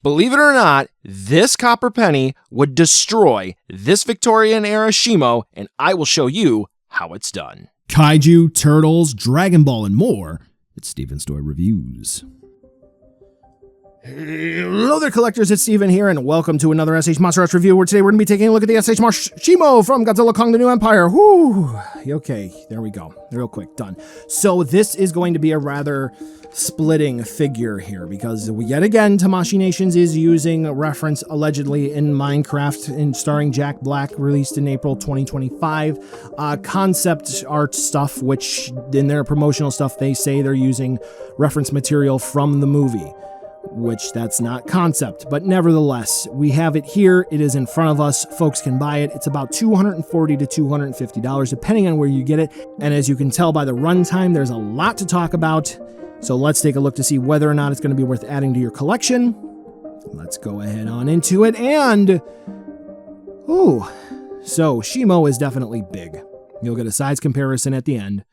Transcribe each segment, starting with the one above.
Believe it or not, this copper penny would destroy this Victorian-era Shimo, and I will show you how it's done. Kaiju, turtles, Dragon Ball, and more. It's Steven's Toy Reviews. Hello there, collectors. It's Steven here, and welcome to another SH MonsterArts review, where today we're going to be taking a look at the SH Shimo from Godzilla Kong the New Empire. Whoo! Okay, there we go. Real quick, done. So this is going to be a rather splitting figure here, because yet again, Tamashii Nations is using a reference allegedly in Minecraft and starring Jack Black, released in April 2025. Concept art stuff, which in their promotional stuff, they say they're using reference material from the movie, which that's not concept, but nevertheless, we have it here. It is in front of us. Folks can buy it. It's about $240 to $250, depending on where you get it. And as you can tell by the runtime, there's a lot to talk about. So let's take a look to see whether or not it's going to be worth adding to your collection. Let's go ahead on into it. And, so Shimo is definitely big. You'll get a size comparison at the end.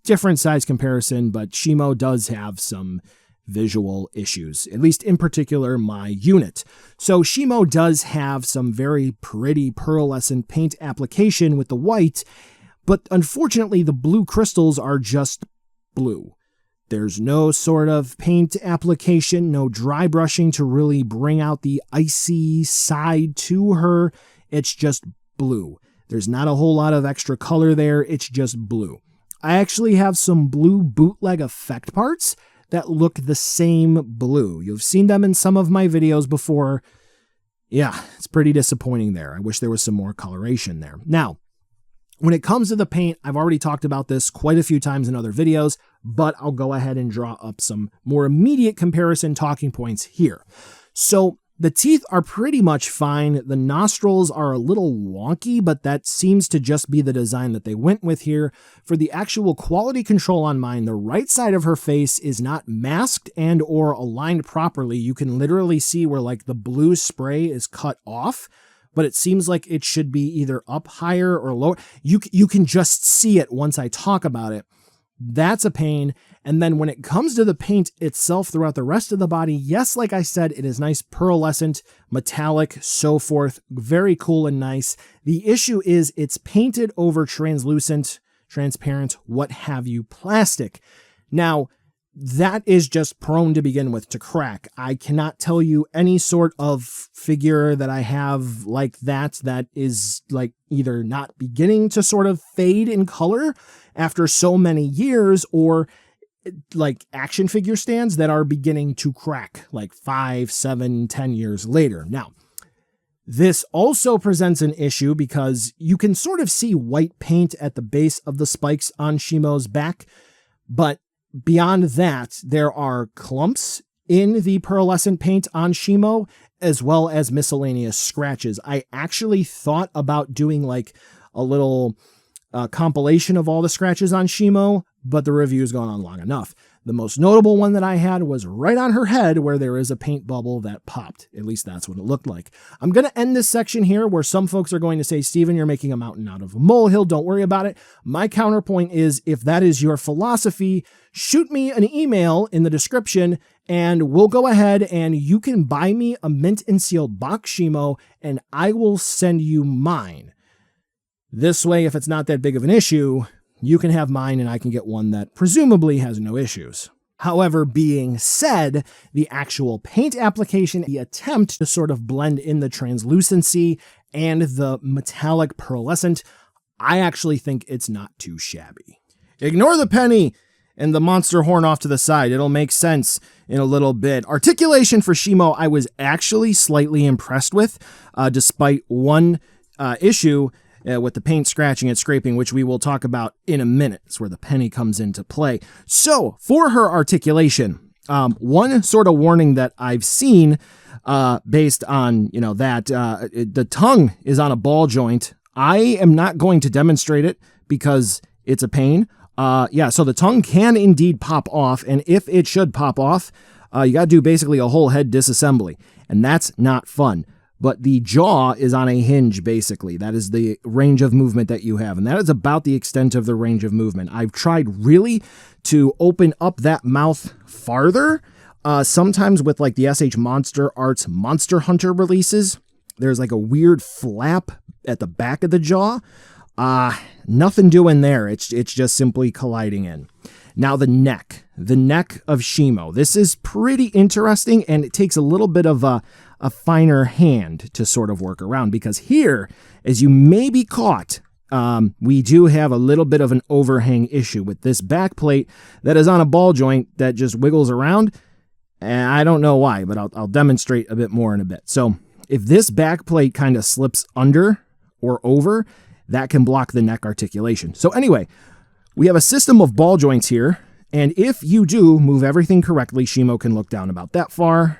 Different size comparison, but Shimo does have some visual issues, at least in particular my unit. So Shimo does have some very pretty pearlescent paint application with the white, but unfortunately the blue crystals are just blue. There's no sort of paint application, no dry brushing to really bring out the icy side to her. It's just blue. There's not a whole lot of extra color there. It's just blue. I actually have some blue bootleg effect parts that look the same blue. You've seen them in some of my videos before. Yeah, it's pretty disappointing there. I wish there was some more coloration there. Now, when it comes to the paint, I've already talked about this quite a few times in other videos, but I'll go ahead and draw up some more immediate comparison talking points here. So the teeth are pretty much fine. The nostrils are a little wonky, but that seems to just be the design that they went with here. For the actual quality control on mine, the right side of her face is not masked and or aligned properly. You can literally see where like the blue spray is cut off, but it seems like it should be either up higher or lower. You can just see it once I talk about it. That's a pain. And then when it comes to the paint itself throughout the rest of the body, yes, like I said, it is nice pearlescent, metallic, so forth. Very cool and nice. The issue is it's painted over translucent, transparent, what have you, plastic. Now, that is just prone to begin with to crack. I cannot tell you any sort of figure that I have like that is like either not beginning to sort of fade in color after so many years, or like action figure stands that are beginning to crack like 5, 7, 10 years later. Now, this also presents an issue because you can sort of see white paint at the base of the spikes on Shimo's back, but beyond that, there are clumps in the pearlescent paint on Shimo, as well as miscellaneous scratches. I actually thought about doing like a little compilation of all the scratches on Shimo, but the review's gone on long enough. The most notable one that I had was right on her head where there is a paint bubble that popped. At least that's what it looked like. I'm going to end this section here where some folks are going to say, Steven, you're making a mountain out of a molehill. Don't worry about it. My counterpoint is, if that is your philosophy, shoot me an email in the description and we'll go ahead and you can buy me a mint and sealed box Shimo and I will send you mine. This way, if it's not that big of an issue, you can have mine and I can get one that presumably has no issues. However, being said, the actual paint application, the attempt to sort of blend in the translucency and the metallic pearlescent, I actually think it's not too shabby. Ignore the penny and the monster horn off to the side. It'll make sense in a little bit. Articulation for Shimo, I was actually slightly impressed with, despite one issue with the paint scratching and scraping, which we will talk about in a minute. It's where the penny comes into play. So for her articulation, one sort of warning that I've seen based on, that the tongue is on a ball joint. I am not going to demonstrate it because it's a pain. So the tongue can indeed pop off. And if it should pop off, you got to do basically a whole head disassembly. And that's not fun. But the jaw is on a hinge, basically. That is the range of movement that you have. And that is about the extent of the range of movement. I've tried really to open up that mouth farther, Sometimes with like the MonsterArts Monster Hunter releases, there's like a weird flap at the back of the jaw. Nothing doing there. It's just simply colliding in. Now the neck of Shimo. This is pretty interesting, and it takes a little bit of a finer hand to sort of work around, because here, as you may be caught, we do have a little bit of an overhang issue with this back plate that is on a ball joint that just wiggles around. And I don't know why, but I'll demonstrate a bit more in a bit. So if this back plate kind of slips under or over, that can block the neck articulation. So anyway, we have a system of ball joints here, and if you do move everything correctly, Shimo can look down about that far,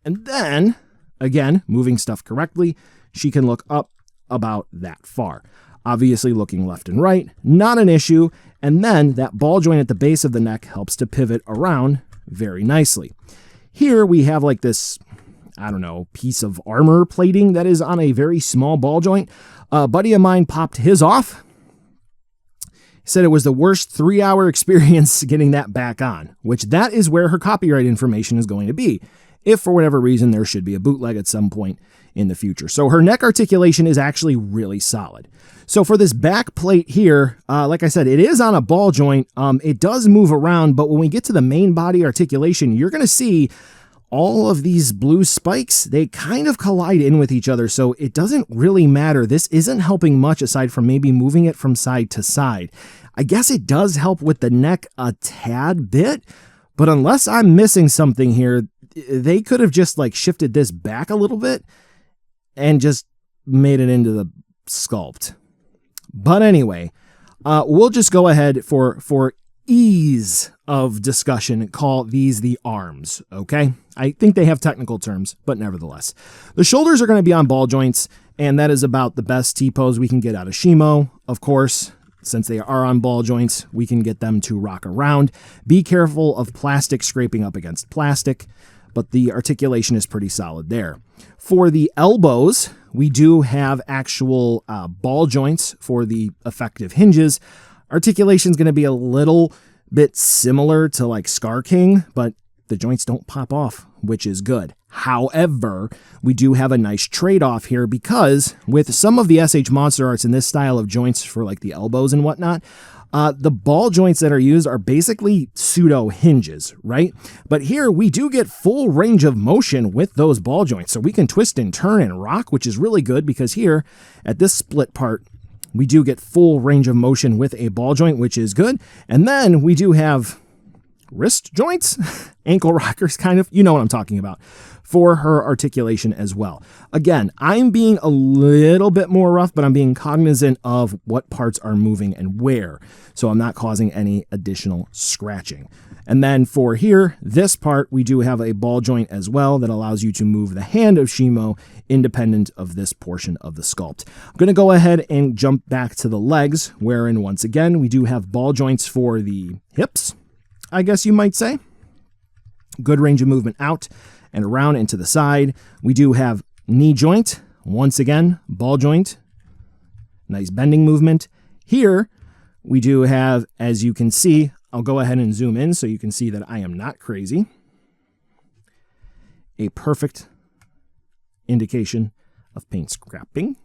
and then, again, moving stuff correctly, she can look up about that far. Obviously looking left and right, not an issue, and then that ball joint at the base of the neck helps to pivot around very nicely. Here we have like this, I don't know, piece of armor plating that is on a very small ball joint. A buddy of mine popped his off. He said it was the worst 3-hour experience getting that back on, which that is where her copyright information is going to be, if for whatever reason there should be a bootleg at some point in the future. So her neck articulation is actually really solid. So for this back plate here, like I said, it is on a ball joint. It does move around, but when we get to the main body articulation, you're going to see all of these blue spikes, they kind of collide in with each other, so it doesn't really matter. This isn't helping much aside from maybe moving it from side to side. I guess it does help with the neck a tad bit, but unless I'm missing something here, they could have just like shifted this back a little bit and just made it into the sculpt. But anyway, we'll just go ahead for ease of discussion, call these the arms, okay? I think they have technical terms, but nevertheless. The shoulders are going to be on ball joints, and that is about the best T-pose we can get out of Shimo. Of course, since they are on ball joints, we can get them to rock around. Be careful of plastic scraping up against plastic, but the articulation is pretty solid there. For the elbows, we do have actual ball joints for the effective hinges. Articulation is going to be a little bit similar to like Scar King, but the joints don't pop off, which is good. However, we do have a nice trade-off here, because with some of the MonsterArts in this style of joints for like the elbows and whatnot, the ball joints that are used are basically pseudo hinges, right? But here we do get full range of motion with those ball joints. So we can twist and turn and rock, which is really good, because here at this split part, we do get full range of motion with a ball joint, which is good. And then we do have wrist joints, ankle rockers, kind of, you know what I'm talking about, for her articulation as well. Again, I'm being a little bit more rough, but I'm being cognizant of what parts are moving and where, so I'm not causing any additional scratching. And then for here, this part, we do have a ball joint as well that allows you to move the hand of Shimo independent of this portion of the sculpt. I'm going to go ahead and jump back to the legs, wherein once again, we do have ball joints for the hips, I guess you might say. Good range of movement out and around and to the side. We do have knee joint, once again, ball joint, nice bending movement. Here, we do have, as you can see, I'll go ahead and zoom in so you can see that I am not crazy. A perfect indication of paint scratching,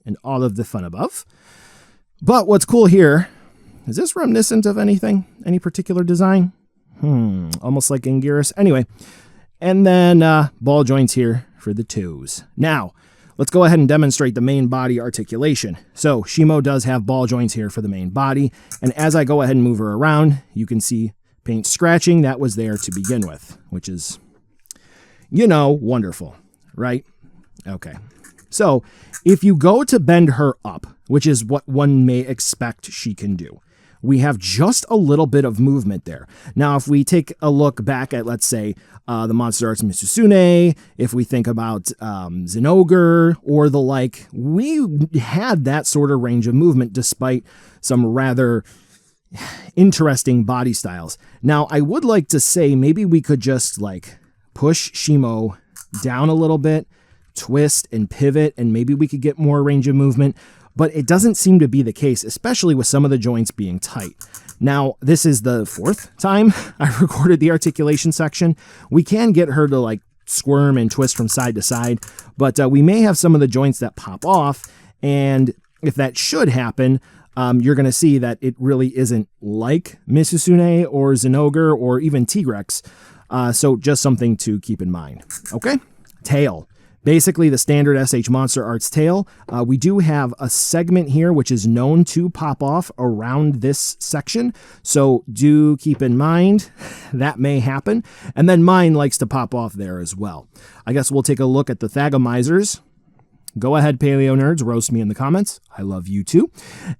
and all of the fun above. But what's cool here, is this reminiscent of anything? Any particular design? Almost like Anguirus. Anyway, and then ball joints here for the toes. Now, let's go ahead and demonstrate the main body articulation. So Shimo does have ball joints here for the main body, and as I go ahead and move her around, you can see paint scratching that was there to begin with, which is, you know, wonderful, right? Okay. So if you go to bend her up, which is what one may expect she can do, we have just a little bit of movement there. Now, if we take a look back at, let's say, the MonsterArts Misusune, if we think about Zinogre or the like, we had that sort of range of movement despite some rather interesting body styles. Now, I would like to say maybe we could just like push Shimo down a little bit, twist and pivot, and maybe we could get more range of movement. but it doesn't seem to be the case, especially with some of the joints being tight. Now, this is the 4th time I recorded the articulation section. We can get her to like squirm and twist from side to side, but we may have some of the joints that pop off, and if that should happen, you're going to see that it really isn't like Misusune or Zenogre or even Tigrex. So just something to keep in mind. Okay, tail. Basically the standard SH MonsterArts tail. We do have a segment here which is known to pop off around this section, so do keep in mind that may happen. And then mine likes to pop off there as well. I guess we'll take a look at the Thagomizers. Go ahead, paleo nerds, roast me in the comments. I love you too.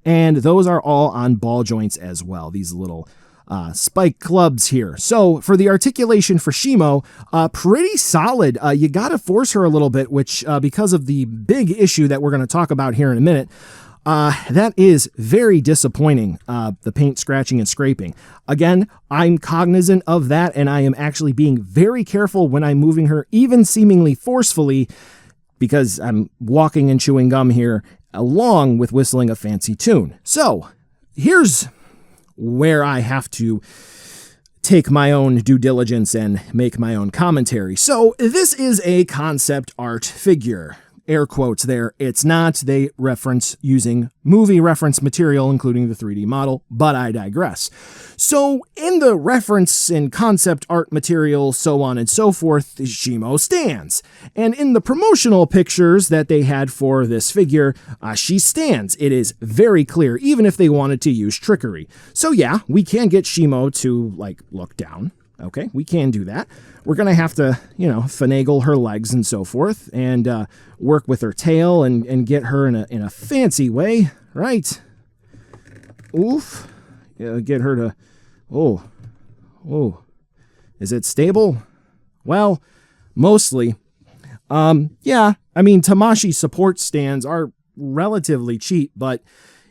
And those are all on ball joints as well, these little spike clubs here. So for the articulation for Shimo, pretty solid. You got to force her a little bit, which because of the big issue that we're going to talk about here in a minute, that is very disappointing, the paint scratching and scraping. Again, I'm cognizant of that, and I am actually being very careful when I'm moving her, even seemingly forcefully, because I'm walking and chewing gum here, along with whistling a fancy tune. So here's where I have to take my own due diligence and make my own commentary. So this is a concept art figure. Air quotes there. It's not. They reference using movie reference material, including the 3D model, but I digress. So in the reference and concept art material, so on and so forth, Shimo stands. And in the promotional pictures that they had for this figure, she stands. It is very clear, even if they wanted to use trickery. So yeah, we can get Shimo to like look down. Okay, we can do that. We're going to have to, finagle her legs and so forth, and work with her tail and get her in a fancy way, right? Oof. Get her to, oh. Is it stable? Well, mostly. Yeah, I mean, Tamashii support stands are relatively cheap, but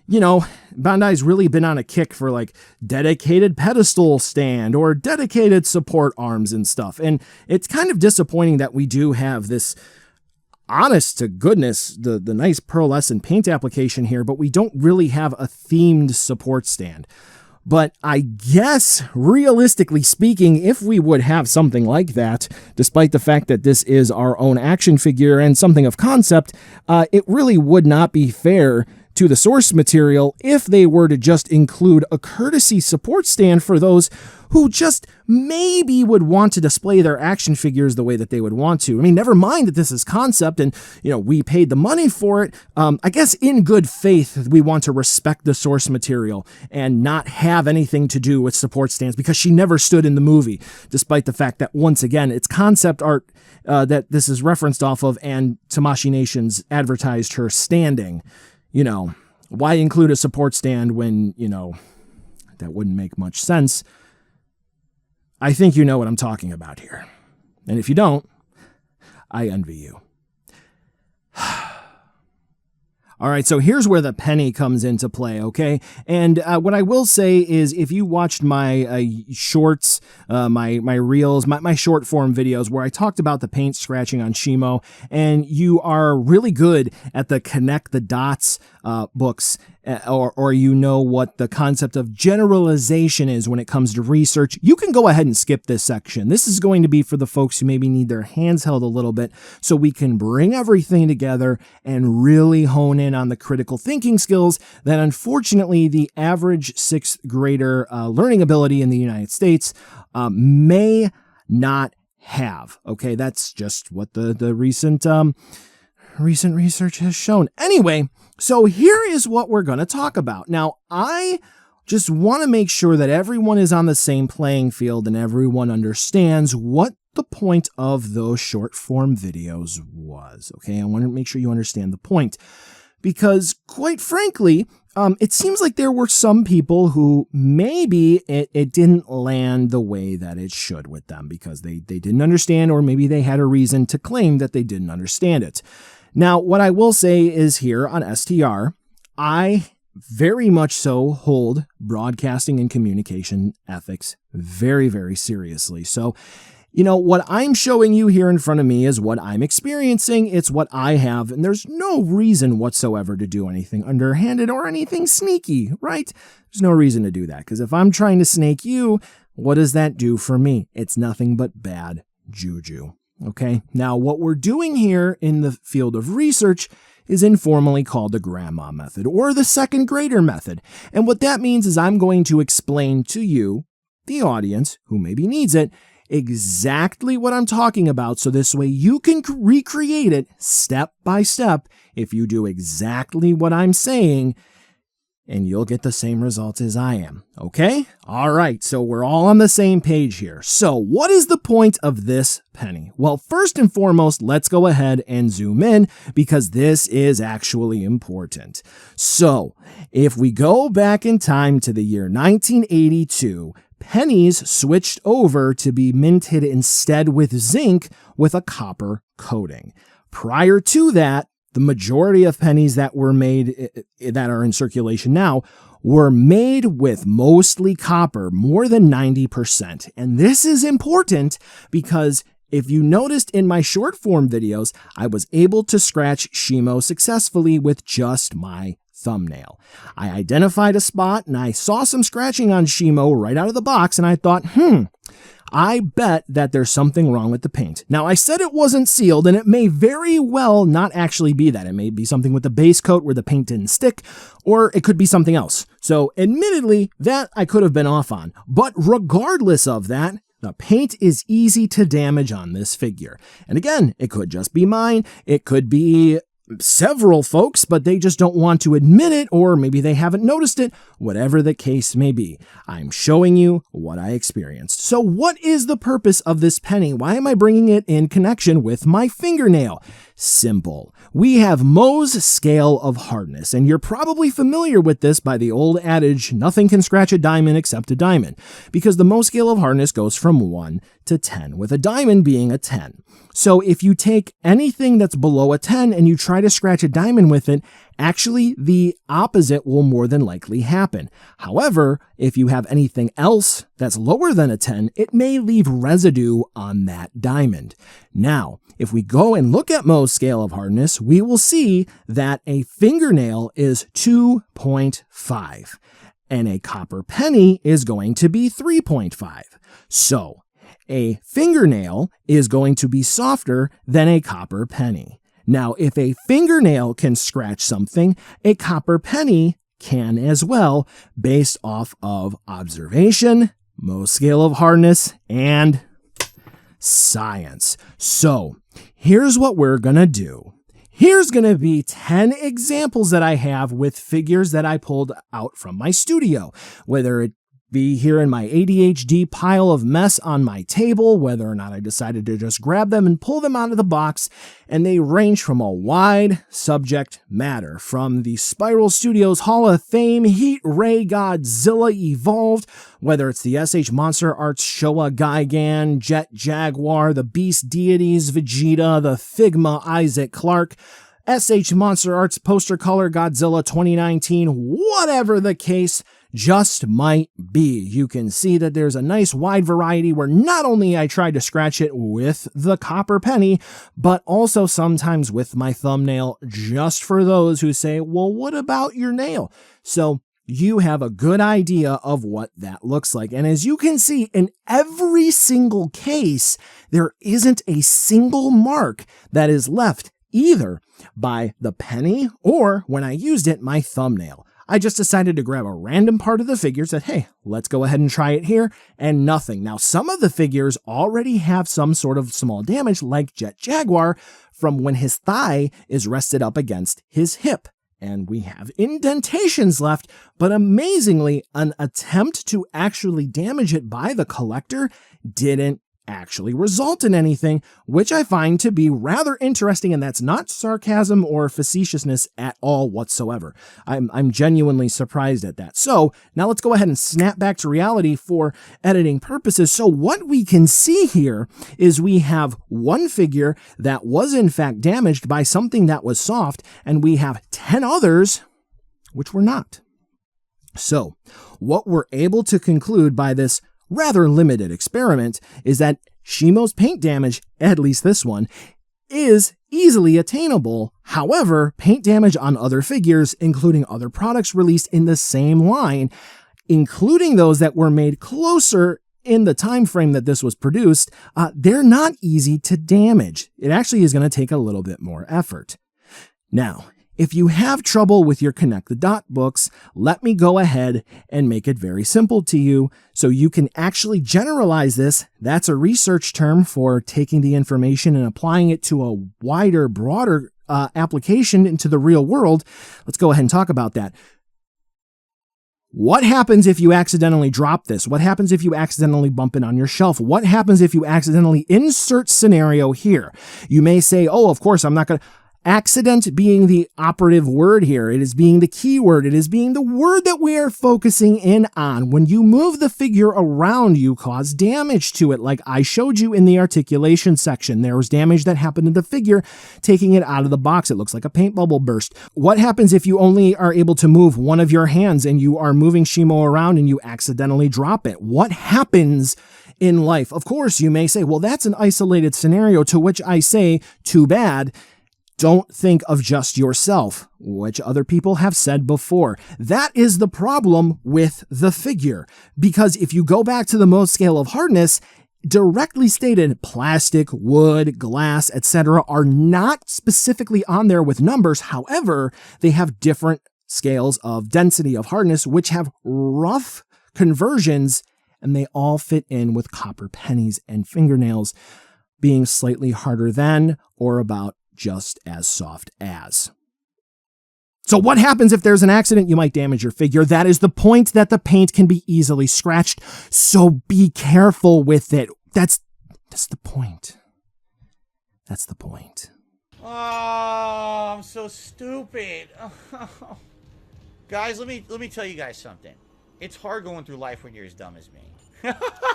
Bandai's really been on a kick for like dedicated pedestal stand or dedicated support arms and stuff. And it's kind of disappointing that we do have this, honest to goodness, the nice pearlescent paint application here, but we don't really have a themed support stand. But I guess, realistically speaking, if we would have something like that, despite the fact that this is our own action figure and something of concept, it really would not be fair to the source material if they were to just include a courtesy support stand for those who just maybe would want to display their action figures the way that they would want to. I mean, never mind that this is concept and, we paid the money for it. I guess in good faith, we want to respect the source material and not have anything to do with support stands because she never stood in the movie, despite the fact that, once again, it's concept art that this is referenced off of, and Tamashii Nations advertised her standing. Why include a support stand when, that wouldn't make much sense? I think you know what I'm talking about here. And if you don't, I envy you. All right, so here's where the penny comes into play, okay? And what I will say is if you watched my shorts, my reels, my short form videos where I talked about the paint scratching on Shimo, and you are really good at the connect the dots books, or what the concept of generalization is when it comes to research, you can go ahead and skip this section. This is going to be for the folks who maybe need their hands held a little bit so we can bring everything together and really hone in on the critical thinking skills that unfortunately the average 6th grader learning ability in the United States may not have. Okay, that's just what the recent research has shown. Anyway, so here is what we're going to talk about. Now, I just want to make sure that everyone is on the same playing field and everyone understands what the point of those short form videos was. Okay, I want to make sure you understand the point. Because, quite frankly, it seems like there were some people who maybe it didn't land the way that it should with them because they didn't understand, or maybe they had a reason to claim that they didn't understand it. Now, what I will say is here on STR, I very much so hold broadcasting and communication ethics very, very seriously. So You know, what I'm showing you here in front of me is what I'm experiencing. It's what I have, and there's no reason whatsoever to do anything underhanded or anything sneaky, right? There's no reason to do that, because if I'm trying to snake you, what does that do for me? It's nothing but bad juju, okay? Now, what we're doing here in the field of research is informally called the grandma method or the second grader method. And what that means is I'm going to explain to you, the audience, who maybe needs it, exactly what I'm talking about, so this way you can recreate it step by step if you do exactly what I'm saying, and you'll get the same results as I am, okay? All right, so we're all on the same page here. So what is the point of this penny? Well, first and foremost, let's go ahead and zoom in, because this is actually important. So if we go back in time to the year 1982, pennies switched over to be minted instead with zinc with a copper coating. Prior to that, the majority of pennies that were made, that are in circulation now, were made with mostly copper, more than 90%. And this is important because if you noticed in my short form videos, I was able to scratch Shimo successfully with just my thumbnail. I identified a spot and I saw some scratching on Shimo right out of the box, and I thought, I bet that there's something wrong with the paint. Now, I said it wasn't sealed, and it may very well not actually be that. It may be something with the base coat where the paint didn't stick, or it could be something else. So admittedly, that I could have been off on. But regardless of that, the paint is easy to damage on this figure. And again, it could just be mine. It could be several folks, but they just don't want to admit it, or maybe they haven't noticed it. Whatever the case may be, I'm showing you what I experienced. So what is the purpose of this penny? Why am I bringing it in connection with my fingernail? Simple. We have Mohs scale of hardness, and you're probably familiar with this by the old adage, nothing can scratch a diamond except a diamond, because the Mohs scale of hardness goes from 1 to 10, with a diamond being a 10. So if you take anything that's below a 10 and you try to scratch a diamond with it, actually the opposite will more than likely happen. However, if you have anything else that's lower than a 10, it may leave residue on that diamond. Now, if we go and look at Mohs scale of hardness, we will see that a fingernail is 2.5 and a copper penny is going to be 3.5. So a fingernail is going to be softer than a copper penny. Now, if a fingernail can scratch something, a copper penny can as well, based off of observation, Mohs scale of hardness, and science. So here's what we're going to do. Here's going to be 10 examples that I have with figures that I pulled out from my studio, whether it be here in my ADHD pile of mess on my table, whether or not I decided to just grab them and pull them out of the box, and they range from a wide subject matter, from the Spiral Studios Hall of Fame Heat Ray Godzilla Evolved, whether it's the SH MonsterArts Showa Gigan, Jet Jaguar, the Beast Deities Vegeta, the Figma Isaac Clarke, SH MonsterArts Poster Color Godzilla 2019, whatever the case just might be. You can see that there's a nice wide variety where not only I tried to scratch it with the copper penny, but also sometimes with my thumbnail, just for those who say, well, what about your nail? So you have a good idea of what that looks like. And as you can see, in every single case, there isn't a single mark that is left either by the penny or, when I used it, my thumbnail. I just decided to grab a random part of the figure, said, hey, let's go ahead and try it here, and nothing. Now, some of the figures already have some sort of small damage, like Jet Jaguar, from when his thigh is rested up against his hip. And we have indentations left, but amazingly, an attempt to actually damage it by the collector didn't actually result in anything, which I find to be rather interesting, and that's not sarcasm or facetiousness at all whatsoever. I'm genuinely surprised at that. So now let's go ahead and snap back to reality for editing purposes. So what we can see here is we have one figure that was in fact damaged by something that was soft, and we have 10 others which were not. So what we're able to conclude by this rather limited experiment is that Shimo's paint damage, at least this one, is easily attainable. However, paint damage on other figures, including other products released in the same line, including those that were made closer in the time frame that this was produced, they're not easy to damage. It actually is going to take a little bit more effort. Now, if you have trouble with your Connect the Dot books, let me go ahead and make it very simple to you so you can actually generalize this. That's a research term for taking the information and applying it to a wider, broader application into the real world. Let's go ahead and talk about that. What happens if you accidentally drop this? What happens if you accidentally bump it on your shelf? What happens if you accidentally insert scenario here? You may say, oh, of course, I'm not going to... Accident being the operative word here. It is being the key word. It is being the word that we are focusing in on. When you move the figure around, you cause damage to it. Like I showed you in the articulation section, there was damage that happened to the figure, taking it out of the box. It looks like a paint bubble burst. What happens if you only are able to move one of your hands and you are moving Shimo around and you accidentally drop it? What happens in life? Of course, you may say, well, that's an isolated scenario, to which I say, too bad. Don't think of just yourself, which other people have said before. That is the problem with the figure, because if you go back to the Mohs scale of hardness, directly stated, plastic, wood, glass, etc. are not specifically on there with numbers. However, they have different scales of density of hardness, which have rough conversions, and they all fit in with copper pennies and fingernails being slightly harder than or about just as soft as. So what happens if there's an accident? You might damage your figure. That is the point, that the paint can be easily scratched. So be careful with it. That's the point. That's the point. Oh, I'm so stupid. Guys, let me tell you guys something. It's hard going through life when you're as dumb as me.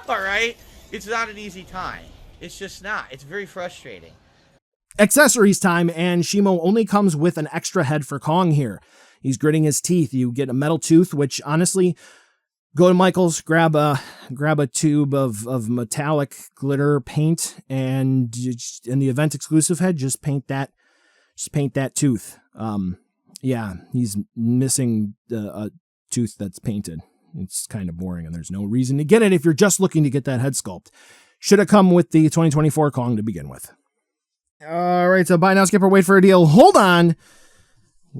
All right? It's not an easy time. It's just not. It's very frustrating. Accessories time, and Shimo only comes with an extra head for Kong here. He's gritting his teeth. You get a metal tooth, which honestly, go to Michael's, grab a tube of metallic glitter paint, and in the event exclusive head, just paint that tooth. Yeah, he's missing a tooth that's painted. It's kind of boring, and there's no reason to get it if you're just looking to get that head sculpt. Should have come with the 2024 Kong to begin with. All right, so buy now, skip or wait for a deal. Hold on.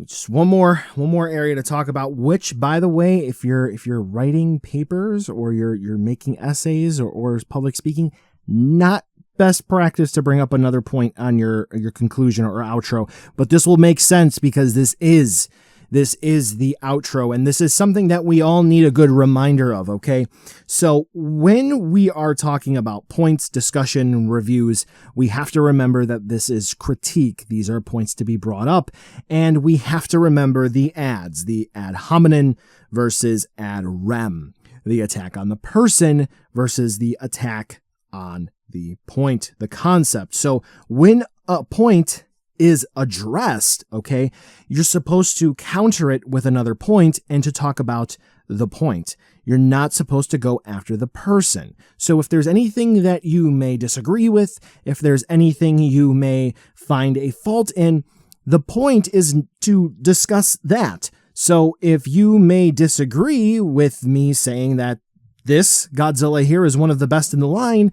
Just one more area to talk about, which, by the way, if you're writing papers or you're making essays or public speaking, not best practice to bring up another point on your conclusion or outro. But this will make sense because this is the outro, and this is something that we all need a good reminder of, okay? So when we are talking about points, discussion, reviews, we have to remember that this is critique. These are points to be brought up, and we have to remember the ads, the ad hominem versus ad rem, the attack on the person versus the attack on the point, the concept. So when a point is addressed, okay, you're supposed to counter it with another point and to talk about the point. You're not supposed to go after the person. So if there's anything that you may disagree with, if there's anything you may find a fault in, the point is to discuss that. So if you may disagree with me saying that this Godzilla here is one of the best in the line,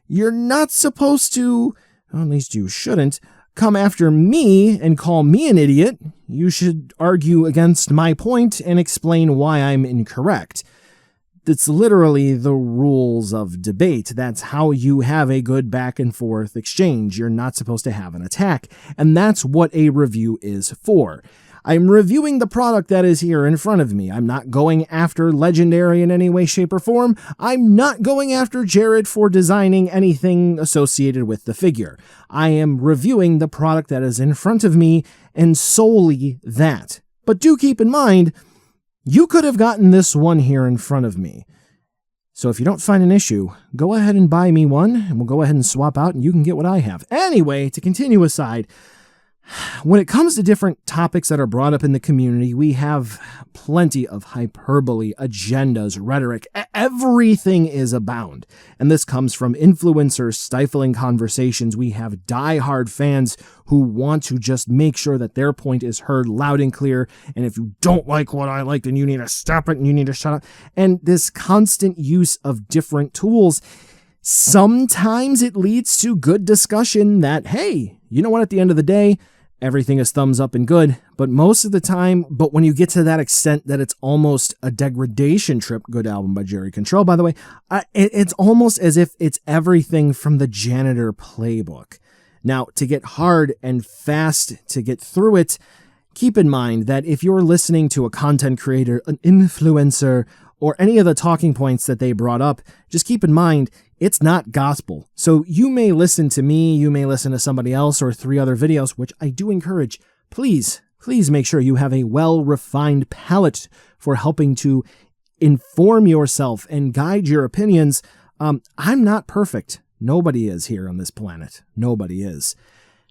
you're not supposed to, well, at least you shouldn't, come after me and call me an idiot. You should argue against my point and explain why I'm incorrect. That's literally the rules of debate. That's how you have a good back and forth exchange. You're not supposed to have an attack. And that's what a review is for. I'm reviewing the product that is here in front of me. I'm not going after Legendary in any way, shape, or form. I'm not going after Jared for designing anything associated with the figure. I am reviewing the product that is in front of me, and solely that. But do keep in mind, you could have gotten this one here in front of me. So if you don't find an issue, go ahead and buy me one, and we'll go ahead and swap out, and you can get what I have. Anyway, to continue aside, When it comes to different topics that are brought up in the community, we have plenty of hyperbole, agendas, rhetoric. Everything is abound. And this comes from influencers stifling conversations. We have diehard fans who want to just make sure that their point is heard loud and clear. And if you don't like what I like, then you need to stop it and you need to shut up. And this constant use of different tools, sometimes it leads to good discussion that, hey, you know what, at the end of the day, everything is thumbs up and good, but most of the time, but when you get to that extent that it's almost a degradation trip, good album by Jerry Control, by the way, it's almost as if it's everything from the Janitor Playbook. Now, to get hard and fast to get through it, keep in mind that if you're listening to a content creator, an influencer, or any of the talking points that they brought up, just keep in mind, it's not gospel. So you may listen to me, you may listen to somebody else or 3 other videos, which I do encourage. Please make sure you have a well-refined palate for helping to inform yourself and guide your opinions. I'm not perfect. Nobody is here on this planet. Nobody is.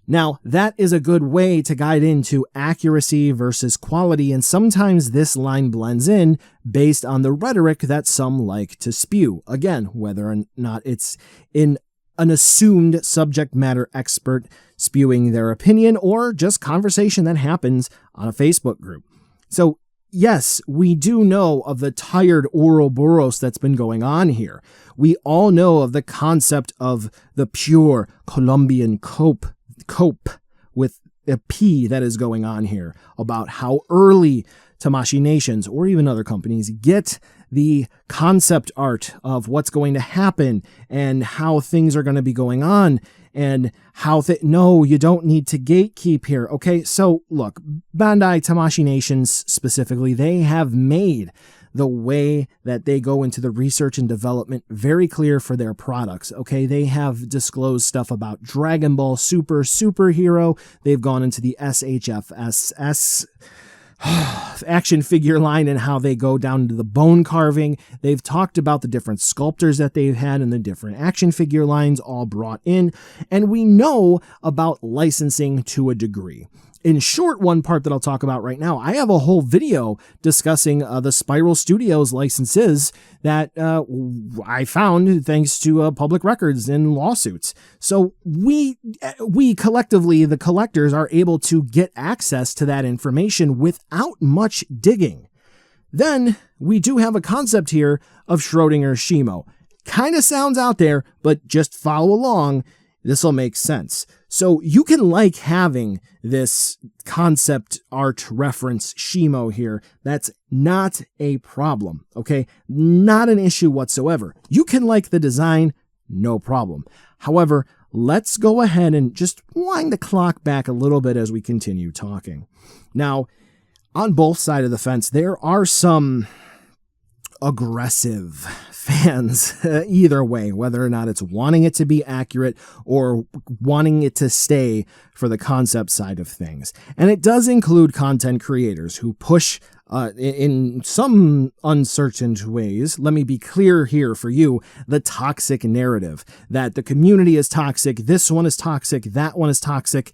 Now, that is a good way to guide into accuracy versus quality, and sometimes this line blends in based on the rhetoric that some like to spew. Again, whether or not it's in an assumed subject matter expert spewing their opinion or just conversation that happens on a Facebook group. So, yes, we do know of the tired Ouroboros that's been going on here. We all know of the concept of the pure Colombian cope with a P that is going on here about how early Tamashii Nations or even other companies get the concept art of what's going to happen and how things are going to be going on and how no, you don't need to gatekeep here. Okay, so look, Bandai Tamashii Nations specifically, they have made the way that they go into the research and development very clear for their products. Okay, they have disclosed stuff about Dragon Ball Superhero. They've gone into the SHFSS action figure line and how they go down to the bone carving. They've talked about the different sculptors that they've had and the different action figure lines all brought in. And we know about licensing to a degree. In short, one part that I'll talk about right now, I have a whole video discussing the Spiral Studios licenses that I found thanks to public records and lawsuits. So we collectively, the collectors, are able to get access to that information without much digging. Then we do have a concept here of Schrodinger's Shimo. Kind of sounds out there, but just follow along. This will make sense. So you can like having this concept art reference Shimo here. That's not a problem, okay? Not an issue whatsoever. You can like the design, no problem. However, let's go ahead and just wind the clock back a little bit as we continue talking. Now, on both sides of the fence, there are some aggressive fans either way, whether or not it's wanting it to be accurate or wanting it to stay for the concept side of things. And it does include content creators who push in some uncertain ways, let me be clear here for you, the toxic narrative that the community is toxic, this one is toxic, that one is toxic.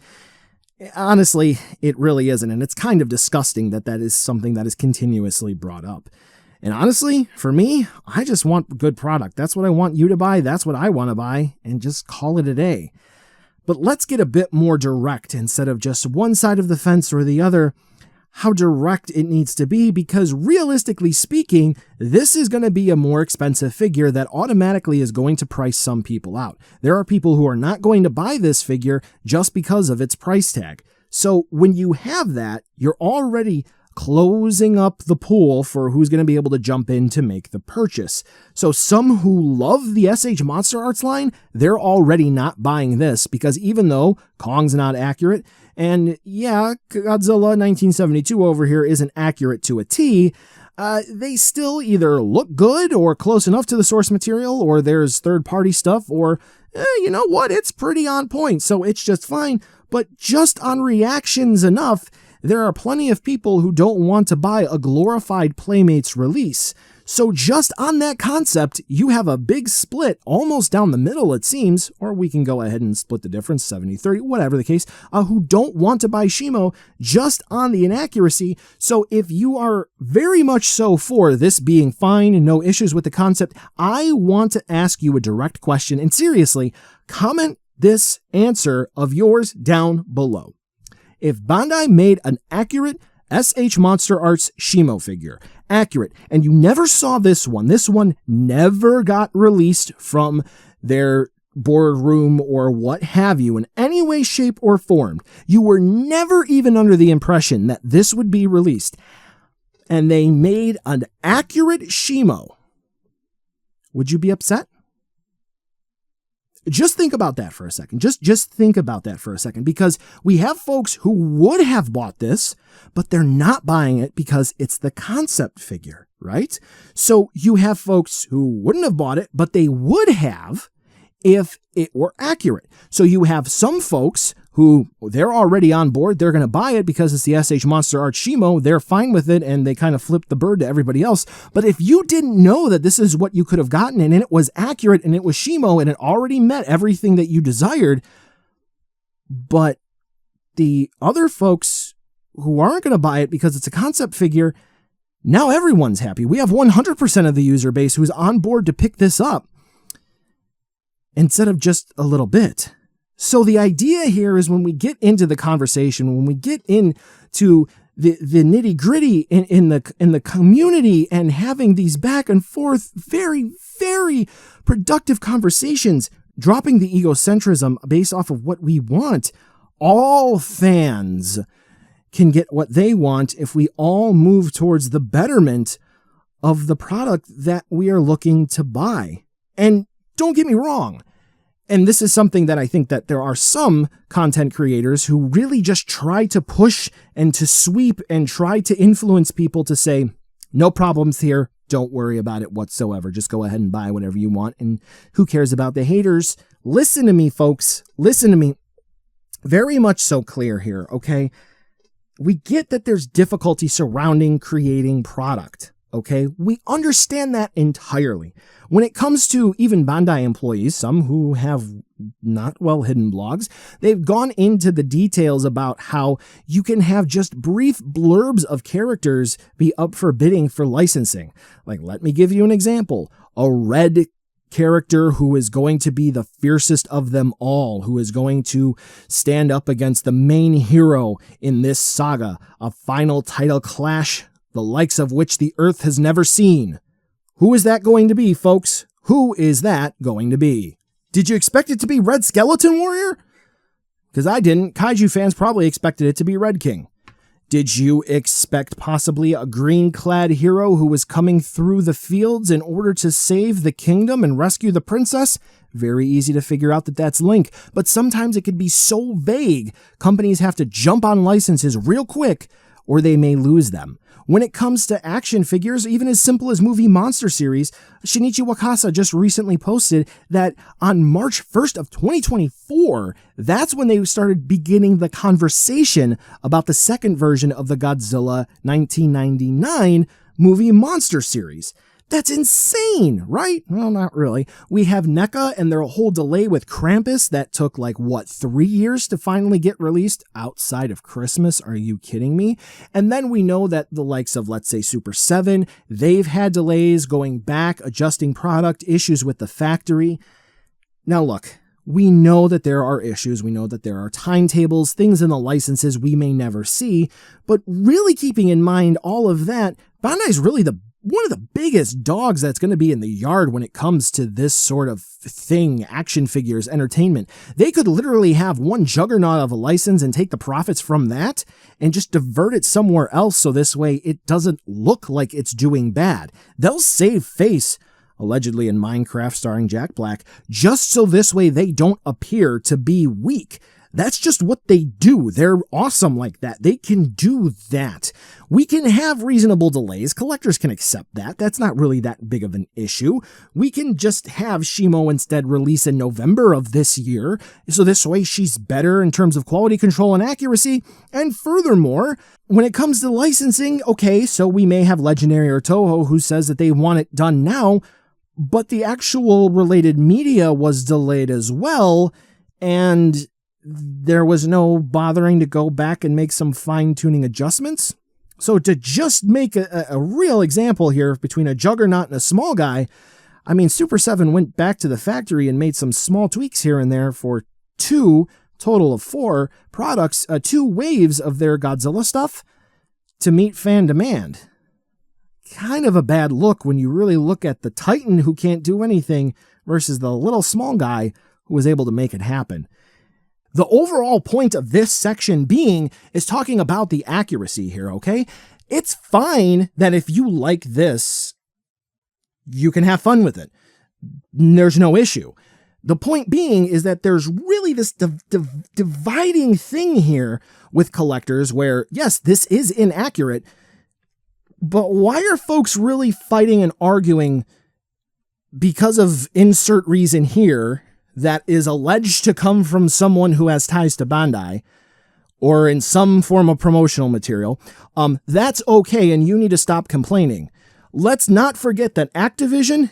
Honestly, it really isn't, and it's kind of disgusting that that is something that is continuously brought up. And honestly, for me, I just want good product. That's what I want you to buy. That's what I want to buy, and just call it a day. But let's get a bit more direct instead of just one side of the fence or the other. How direct it needs to be, because realistically speaking, this is going to be a more expensive figure that automatically is going to price some people out. There are people who are not going to buy this figure just because of its price tag. So when you have that, you're already closing up the pool for who's going to be able to jump in to make the purchase. So some who love the SH MonsterArts line, they're already not buying this, because even though Kong's not accurate, and yeah, Godzilla 1972 over here isn't accurate to a T, they still either look good or close enough to the source material, or there's third-party stuff, or you know what, it's pretty on point, so it's just fine. But just on reactions enough, there are plenty of people who don't want to buy a glorified Playmates release. So just on that concept, you have a big split almost down the middle, it seems, or we can go ahead and split the difference, 70-30, whatever the case, who don't want to buy Shimo just on the inaccuracy. So if you are very much so for this being fine and no issues with the concept, I want to ask you a direct question, and seriously, comment this answer of yours down below. If Bandai made an accurate SH MonsterArts Shimo figure, accurate, and you never saw this one never got released from their boardroom or what have you in any way, shape, or form, you were never even under the impression that this would be released, and they made an accurate Shimo, would you be upset? Just think about that for a second. Just think about that for a second, because we have folks who would have bought this, but they're not buying it because it's the concept figure, right? So you have folks who wouldn't have bought it, but they would have if it were accurate. So you have some folks who they're already on board. They're going to buy it because it's the SH MonsterArts Shimo. They're fine with it, and they kind of flip the bird to everybody else. But if you didn't know that this is what you could have gotten, and it was accurate, and it was Shimo, and it already met everything that you desired, but the other folks who aren't going to buy it because it's a concept figure, now everyone's happy. We have 100% of the user base who's on board to pick this up instead of just a little bit. So the idea here is when we get into the conversation, when we get into the nitty gritty in the community and having these back and forth, very, very productive conversations, dropping the egocentrism based off of what we want, all fans can get what they want if we all move towards the betterment of the product that we are looking to buy. And don't get me wrong, and this is something that I think that there are some content creators who really just try to push and to sweep and try to influence people to say, no problems here, don't worry about it whatsoever, just go ahead and buy whatever you want, and who cares about the haters? Listen to me, folks, listen to me. Very much so clear here, okay? We get that there's difficulty surrounding creating product. Okay, we understand that entirely. When it comes to even Bandai employees, some who have not well hidden blogs, they've gone into the details about how you can have just brief blurbs of characters be up for bidding for licensing. Like, let me give you an example. A red character who is going to be the fiercest of them all, who is going to stand up against the main hero in this saga, a final title clash, the likes of which the earth has never seen. Who is that going to be, folks? Who is that going to be? Did you expect it to be Red Skeleton Warrior? Because I didn't. Kaiju fans probably expected it to be Red King. Did you expect possibly a green-clad hero who was coming through the fields in order to save the kingdom and rescue the princess? Very easy to figure out that that's Link, but sometimes it could be so vague, companies have to jump on licenses real quick, or they may lose them. When it comes to action figures, even as simple as movie monster series, Shinichi Wakasa just recently posted that on March 1st of 2024, that's when they started beginning the conversation about the second version of the Godzilla 1999 movie monster series. That's insane, right? Well, not really. We have NECA and their whole delay with Krampus that took 3 years to finally get released outside of Christmas. Are you kidding me? And then we know that the likes of, let's say, Super 7, they've had delays going back, adjusting product, issues with the factory. Now look, we know that there are issues. We know that there are timetables, things in the licenses we may never see, but really keeping in mind all of that, Bandai's really one of the biggest dogs that's going to be in the yard when it comes to this sort of thing, action figures, entertainment. They could literally have one juggernaut of a license and take the profits from that and just divert it somewhere else so this way it doesn't look like it's doing bad. They'll save face, allegedly in Minecraft starring Jack Black, just so this way they don't appear to be weak. That's just what they do. They're awesome like that. They can do that. We can have reasonable delays. Collectors can accept that. That's not really that big of an issue. We can just have Shimo instead release in November of this year, so this way she's better in terms of quality control and accuracy. And furthermore, when it comes to licensing, okay, so we may have Legendary or Toho who says that they want it done now, but the actual related media was delayed as well, and there was no bothering to go back and make some fine-tuning adjustments. So to just make a real example here between a juggernaut and a small guy, I mean, Super 7 went back to the factory and made some small tweaks here and there for 2, total of 4 products, 2 waves of their Godzilla stuff to meet fan demand. Kind of a bad look when you really look at the Titan who can't do anything versus the little small guy who was able to make it happen. The overall point of this section is talking about the accuracy here, okay? It's fine that if you like this, you can have fun with it. There's no issue. The point being is that there's really this dividing thing here with collectors where, yes, this is inaccurate, but why are folks really fighting and arguing because of insert reason here that is alleged to come from someone who has ties to Bandai or in some form of promotional material? That's okay, and you need to stop complaining. Let's not forget that Activision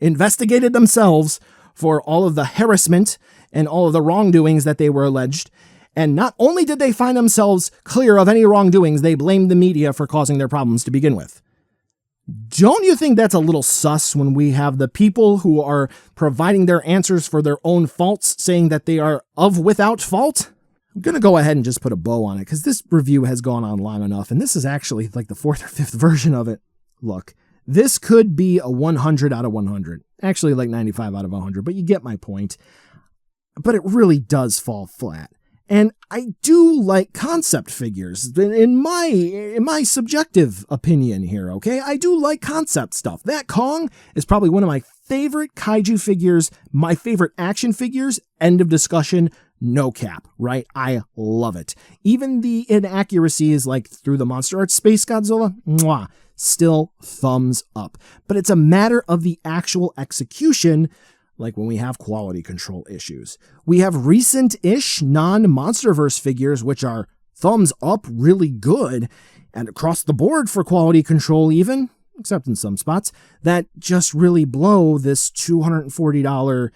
investigated themselves for all of the harassment and all of the wrongdoings that they were alleged. And not only did they find themselves clear of any wrongdoings, they blamed the media for causing their problems to begin with. Don't you think that's a little sus when we have the people who are providing their answers for their own faults saying that they are without fault? I'm going to go ahead and just put a bow on it because this review has gone on long enough, and this is actually like the 4th or 5th version of it. Look, this could be a 100 out of 100. Actually, like 95 out of 100, but you get my point. But it really does fall flat. And I do like concept figures, in my subjective opinion here, okay? I do like concept stuff. That Kong is probably one of my favorite kaiju figures, my favorite action figures, end of discussion, no cap, right? I love it. Even the inaccuracies like through the MonsterArts Space Godzilla, mwah, still thumbs up. But it's a matter of the actual execution, like when we have quality control issues. We have recent-ish non-Monsterverse figures, which are thumbs up really good, and across the board for quality control even, except in some spots, that just really blow this $240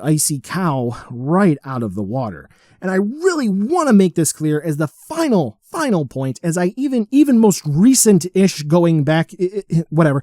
icy cow right out of the water. And I really want to make this clear as the final point, as I even most recent-ish going back, whatever,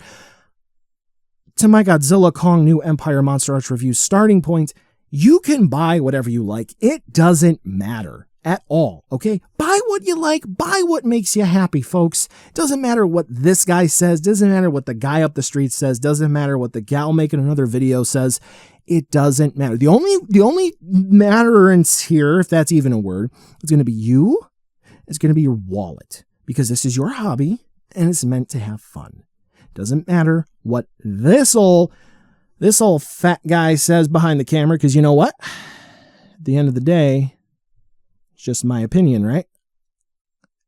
to my Godzilla Kong New Empire MonsterArts review starting point, you can buy whatever you like. It doesn't matter at all, okay? Buy what you like, buy what makes you happy, folks. It doesn't matter what this guy says, doesn't matter what the guy up the street says, doesn't matter what the gal making another video says. It doesn't matter. The only matterance here, if that's even a word, is going to be you. It's going to be your wallet, because this is your hobby and it's meant to have fun. Doesn't matter what this old fat guy says behind the camera, because you know what? At the end of the day, it's just my opinion, right?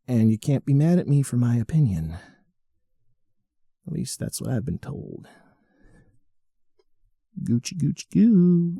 And you can't be mad at me for my opinion. At least that's what I've been told. Gucci, Gucci, goo.